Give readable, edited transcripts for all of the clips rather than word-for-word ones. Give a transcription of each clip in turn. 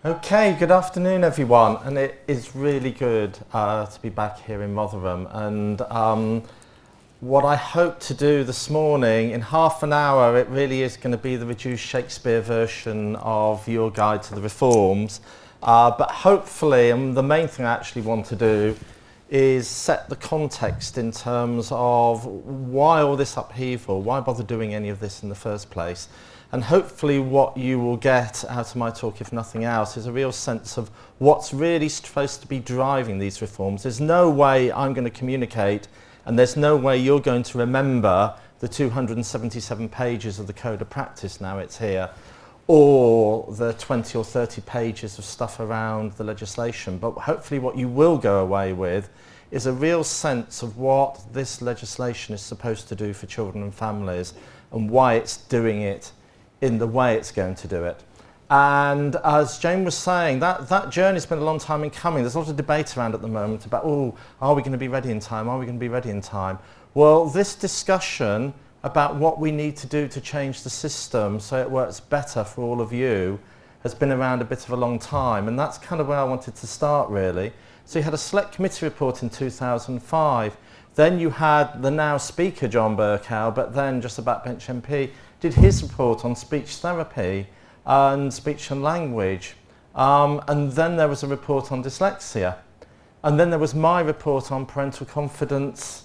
Okay, good afternoon everyone, and it is really good to be back here in Rotherham. And what I hope to do this morning, in half an hour, it really is going to be the reduced Shakespeare version of your guide to the reforms. But hopefully, and the main thing I actually want to do is set the context in terms of why all this upheaval, why bother doing any of this in the first place. And hopefully what you will get out of my talk, if nothing else, is a real sense of what's really supposed to be driving these reforms. There's no way I'm going to communicate, and there's no way you're going to remember the 277 pages of the Code of Practice, now it's here, or the 20 or 30 pages of stuff around the legislation. But hopefully what you will go away with is a real sense of what this legislation is supposed to do for children and families, and why it's doing it in the way it's going to do it. And as Jane was saying, that journey's been a long time in coming. There's a lot of debate around at the moment about, oh, are we going to be ready in time? Are we going to be ready in time? Well, this discussion about what we need to do to change the system so it works better for all of you has been around a bit of a long time, and that's kind of where I wanted to start, really. So you had a select committee report in 2005. Then you had the now Speaker, John Bercow, but then just about bench MP, did his report on speech therapy and speech and language. And then there was a report on dyslexia. And then there was my report on parental confidence,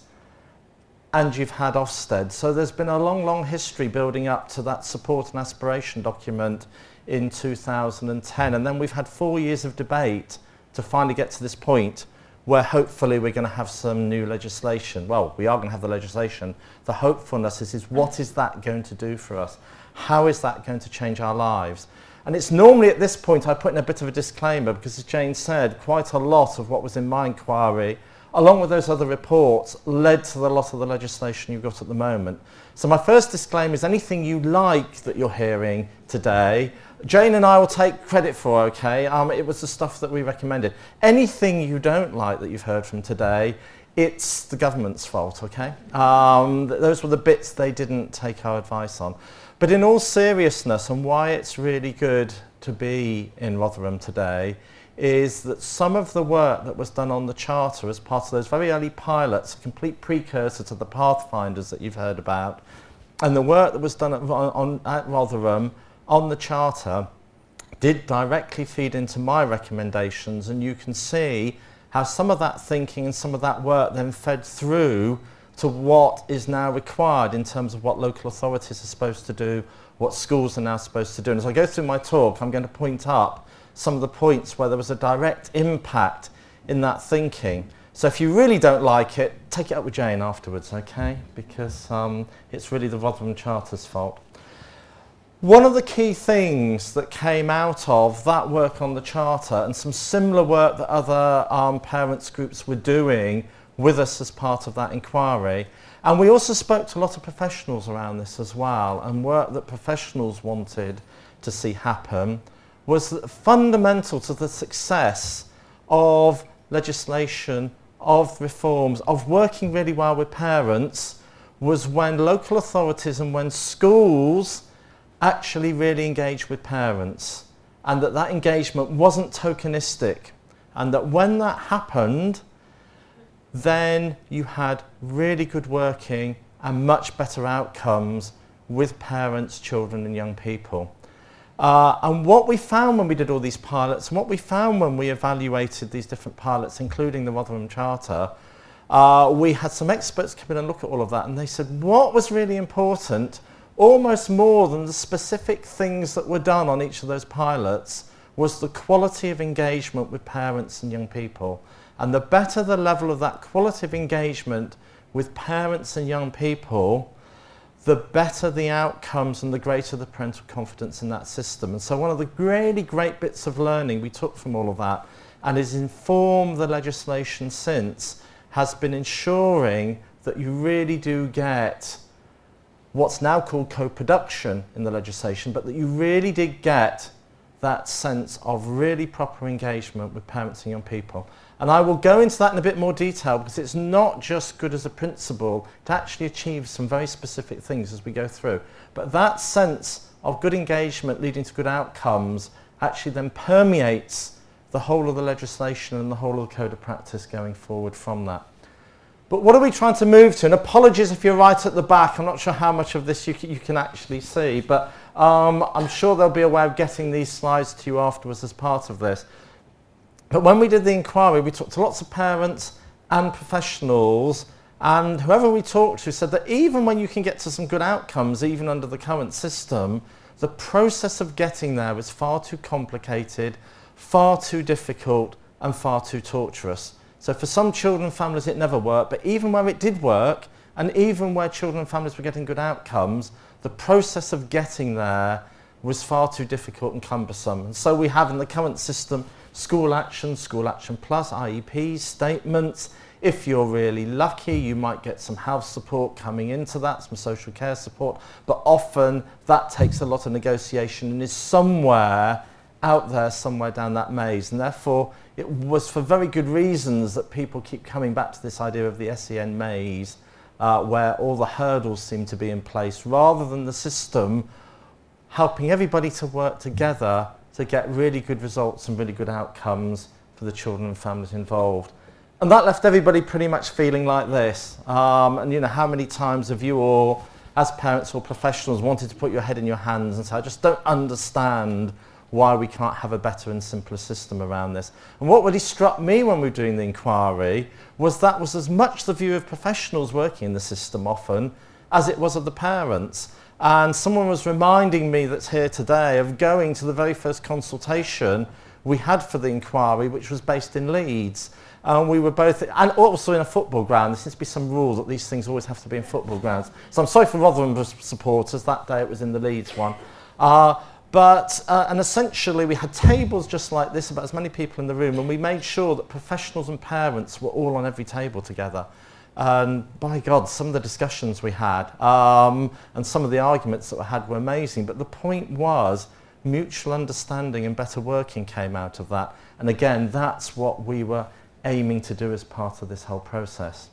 and you've had Ofsted. So there's been a long, long history building up to that support and aspiration document in 2010. And then we've had 4 years of debate to finally get to this point where hopefully we're going to have some new legislation. Well, we are going to have the legislation. The hopefulness is what is that going to do for us? How is that going to change our lives? And it's normally at this point I put in a bit of a disclaimer, because as Jane said, quite a lot of what was in my inquiry, along with those other reports, led to a lot of the legislation you've got at the moment. So my first disclaimer is anything you like that you're hearing today, Jane and I will take credit for, okay? It was the stuff that we recommended. Anything you don't like that you've heard from today, it's the government's fault, okay? Those were the bits they didn't take our advice on. But in all seriousness, and why it's really good to be in Rotherham today, is that some of the work that was done on the Charter as part of those very early pilots, a complete precursor to the Pathfinders that you've heard about, and the work that was done at Rotherham on the Charter did directly feed into my recommendations, and you can see how some of that thinking and some of that work then fed through to what is now required in terms of what local authorities are supposed to do, what schools are now supposed to do. And as I go through my talk, I'm going to point up some of the points where there was a direct impact in that thinking. So if you really don't like it, take it up with Jane afterwards, okay? Because it's really the Rotherham Charter's fault. One of the key things that came out of that work on the Charter, and some similar work that other parents groups were doing with us as part of that inquiry, and we also spoke to a lot of professionals around this as well, and work that professionals wanted to see happen, was that fundamental to the success of legislation, of reforms, of working really well with parents, was when local authorities and when schools actually really engaged with parents, and that engagement wasn't tokenistic, and that when that happened, then you had really good working and much better outcomes with parents, children and young people. And what we found when we did all these pilots, and what we found when we evaluated these different pilots, including the Rotherham Charter, we had some experts come in and look at all of that, and they said what was really important, almost more than the specific things that were done on each of those pilots, was the quality of engagement with parents and young people. And the better the level of that quality of engagement with parents and young people, the better the outcomes and the greater the parental confidence in that system. And so one of the really great bits of learning we took from all of that, and has informed the legislation since, has been ensuring that you really do get what's now called co-production in the legislation, but that you really did get that sense of really proper engagement with parents and young people. And I will go into that in a bit more detail, because it's not just good as a principle, it actually achieves some very specific things as we go through. But that sense of good engagement leading to good outcomes actually then permeates the whole of the legislation and the whole of the code of practice going forward from that. But what are we trying to move to? And apologies if you're right at the back, I'm not sure how much of this you can actually see, but I'm sure there'll be a way of getting these slides to you afterwards as part of this. But when we did the inquiry, we talked to lots of parents and professionals, and whoever we talked to said that even when you can get to some good outcomes, even under the current system, the process of getting there was far too complicated, far too difficult, and far too torturous. So for some children and families it never worked, but even where it did work, and even where children and families were getting good outcomes, the process of getting there was far too difficult and cumbersome. And so we have in the current system School Action Plus, IEPs, statements. If you're really lucky, you might get some health support coming into that, some social care support, but often that takes a lot of negotiation and is somewhere out there, somewhere down that maze. And therefore, it was for very good reasons that people keep coming back to this idea of the SEN maze, where all the hurdles seem to be in place, rather than the system helping everybody to work together to get really good results and really good outcomes for the children and families involved. And that left everybody pretty much feeling like this. And you know, how many times have you all, as parents or professionals, wanted to put your head in your hands and say, I just don't understand why we can't have a better and simpler system around this. And what really struck me when we were doing the inquiry was that was as much the view of professionals working in the system often as it was of the parents. And someone was reminding me that's here today of going to the very first consultation we had for the inquiry, which was based in Leeds. And we were both, and also in a football ground. There seems to be some rule that these things always have to be in football grounds. So I'm sorry for Rotherham supporters, that day it was in the Leeds one. And essentially we had tables just like this, about as many people in the room, and we made sure that professionals and parents were all on every table together. And by God, some of the discussions we had and some of the arguments that we had were amazing. But the point was mutual understanding and better working came out of that. And again, that's what we were aiming to do as part of this whole process.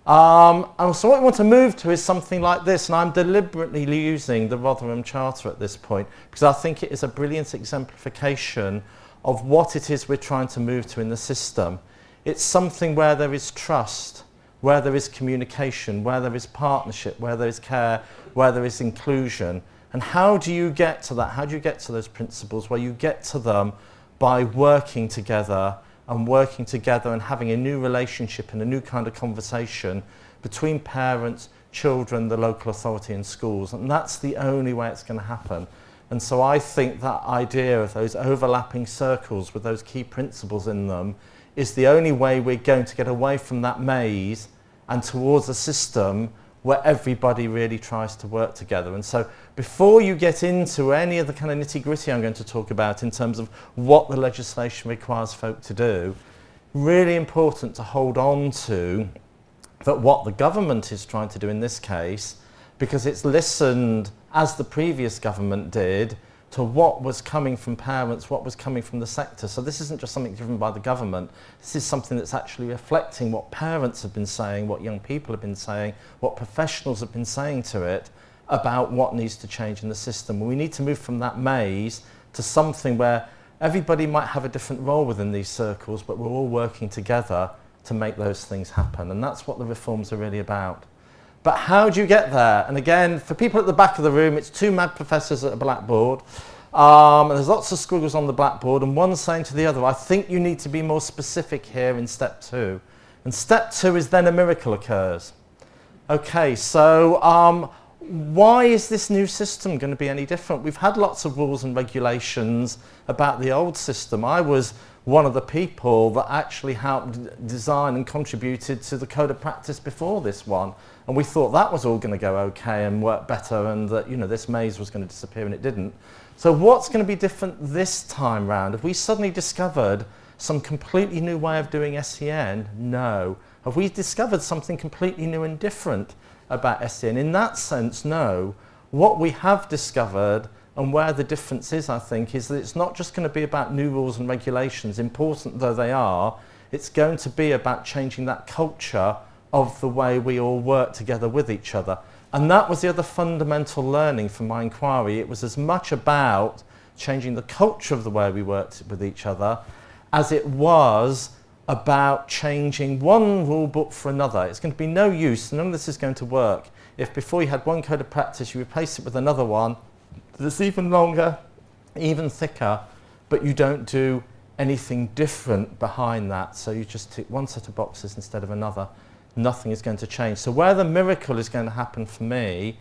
And so what we want to move to is something like this, and I'm deliberately using the Rotherham Charter at this point because I think it is a brilliant exemplification of what it is we're trying to move to in the system. It's something where there is trust, where there is communication, where there is partnership, where there is care, where there is inclusion. And how do you get to that? How do you get to those principles? Well, you get to them by working together and having a new relationship and a new kind of conversation between parents, children, the local authority and schools. And that's the only way it's going to happen. And so I think that idea of those overlapping circles with those key principles in them is the only way we're going to get away from that maze and towards a system where everybody really tries to work together. And so before you get into any of the kind of nitty-gritty I'm going to talk about in terms of what the legislation requires folk to do, really important to hold on to that what the government is trying to do in this case, because it's listened, as the previous government did, to what was coming from parents, what was coming from the sector. So this isn't just something driven by the government. This is something that's actually reflecting what parents have been saying, what young people have been saying, what professionals have been saying to it about what needs to change in the system. We need to move from that maze to something where everybody might have a different role within these circles, but we're all working together to make those things happen. And that's what the reforms are really about. But how do you get there? And again, for people at the back of the room, it's two mad professors at a blackboard. And there's lots of squiggles on the blackboard, and one saying to the other, I think you need to be more specific here in step 2. And step 2 is then a miracle occurs. Okay, so why is this new system going to be any different? We've had lots of rules and regulations about the old system. I was one of the people that actually helped design and contributed to the code of practice before this one. And we thought that was all going to go okay and work better, and that, you know, this maze was going to disappear, and it didn't. So what's going to be different this time round? Have we suddenly discovered some completely new way of doing SEN? No. Have we discovered something completely new and different about SEN? In that sense, no. What we have discovered, and where the difference is, I think, is that it's not just going to be about new rules and regulations, important though they are. It's going to be about changing that culture of the way we all work together with each other. And that was the other fundamental learning from my inquiry. It was as much about changing the culture of the way we worked with each other, as it was about changing one rule book for another. It's going to be no use, none of this is going to work, if before you had one code of practice, you replace it with another one that's even longer, even thicker, but you don't do anything different behind that. So you just tick one set of boxes instead of another. Nothing is going to change. So where the miracle is going to happen for me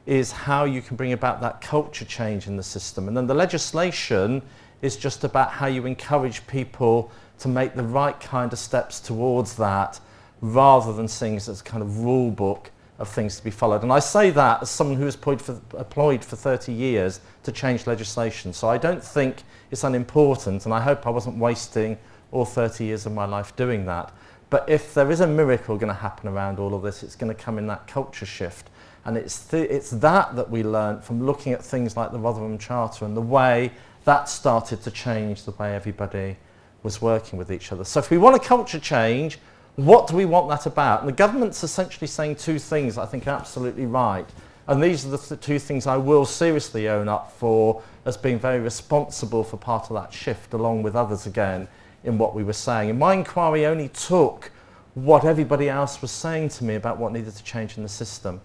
is how you can bring about that culture change in the system. And then the legislation is just about how you encourage people to make the right kind of steps towards that, rather than seeing it as a kind of rule book of things to be followed. And I say that as someone who has employed for 30 years to change legislation. So I don't think it's unimportant, and I hope I wasn't wasting all 30 years of my life doing that. But if there is a miracle going to happen around all of this, it's going to come in that culture shift. And it's that we learnt from looking at things like the Rotherham Charter and the way that started to change the way everybody was working with each other. So if we want a culture change, what do we want that about? And the government's essentially saying two things I think are absolutely right. And these are the two things I will seriously own up for as being very responsible for part of that shift, along with others again, in what we were saying. And my inquiry only took what everybody else was saying to me about what needed to change in the system.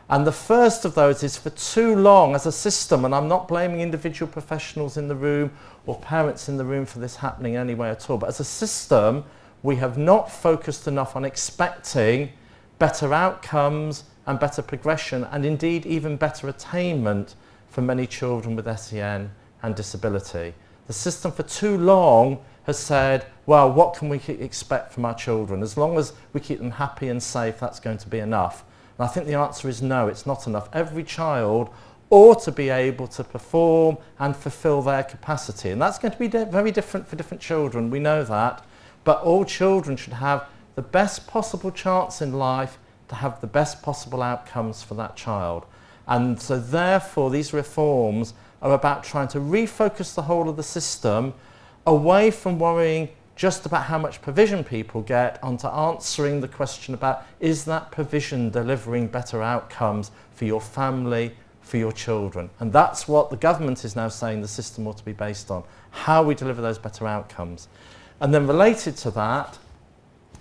And the first of those is, for too long as a system, and I'm not blaming individual professionals in the room or parents in the room for this happening anyway at all, but as a system, we have not focused enough on expecting better outcomes and better progression, and indeed even better attainment for many children with SEN and disability. The system for too long has said, well, what can we expect from our children? As long as we keep them happy and safe, that's going to be enough. And I think the answer is no, it's not enough. Every child ought to be able to perform and fulfill their capacity. And that's going to be very different for different children, we know that. But all children should have the best possible chance in life to have the best possible outcomes for that child. And so therefore these reforms are about trying to refocus the whole of the system away from worrying just about how much provision people get, onto answering the question about, is that provision delivering better outcomes for your family, for your children? And that's what the government is now saying the system ought to be based on, how we deliver those better outcomes. And then related to that,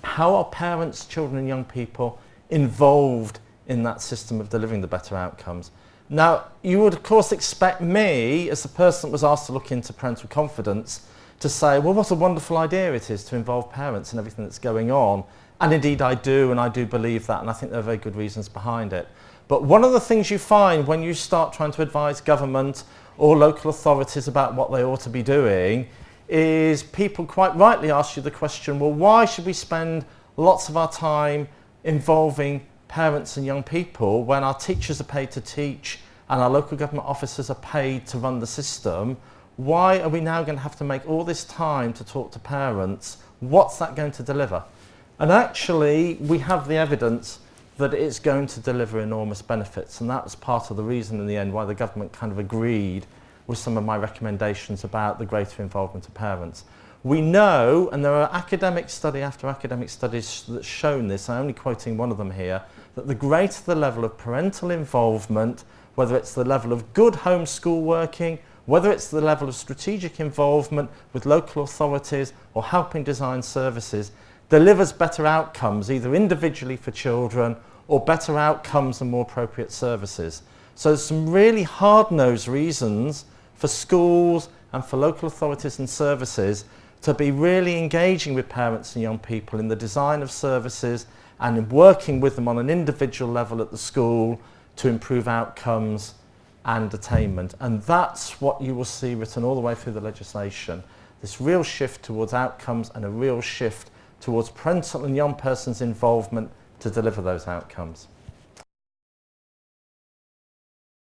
how are parents, children and young people involved in that system of delivering the better outcomes? Now, you would of course expect me, as the person that was asked to look into parental confidence, to say, well, what a wonderful idea it is to involve parents in everything that's going on. And indeed I do, and I do believe that, and I think there are very good reasons behind it. But one of the things you find when you start trying to advise government or local authorities about what they ought to be doing is people quite rightly ask you the question, well, why should we spend lots of our time involving parents and young people when our teachers are paid to teach and our local government officers are paid to run the system? Why are we now going to have to make all this time to talk to parents? What's that going to deliver? And actually, we have the evidence that it's going to deliver enormous benefits. And that was part of the reason in the end why the government kind of agreed with some of my recommendations about the greater involvement of parents. We know, and there are academic study after academic studies that's shown this, I'm only quoting one of them here, that the greater the level of parental involvement, whether it's the level of good homeschool working, whether it's the level of strategic involvement with local authorities or helping design services, delivers better outcomes, either individually for children or better outcomes and more appropriate services. So there's some really hard-nosed reasons for schools and for local authorities and services to be really engaging with parents and young people in the design of services and in working with them on an individual level at the school to improve outcomes and attainment. And that's what you will see written all the way through the legislation, this real shift towards outcomes and a real shift towards parental and young person's involvement to deliver those outcomes.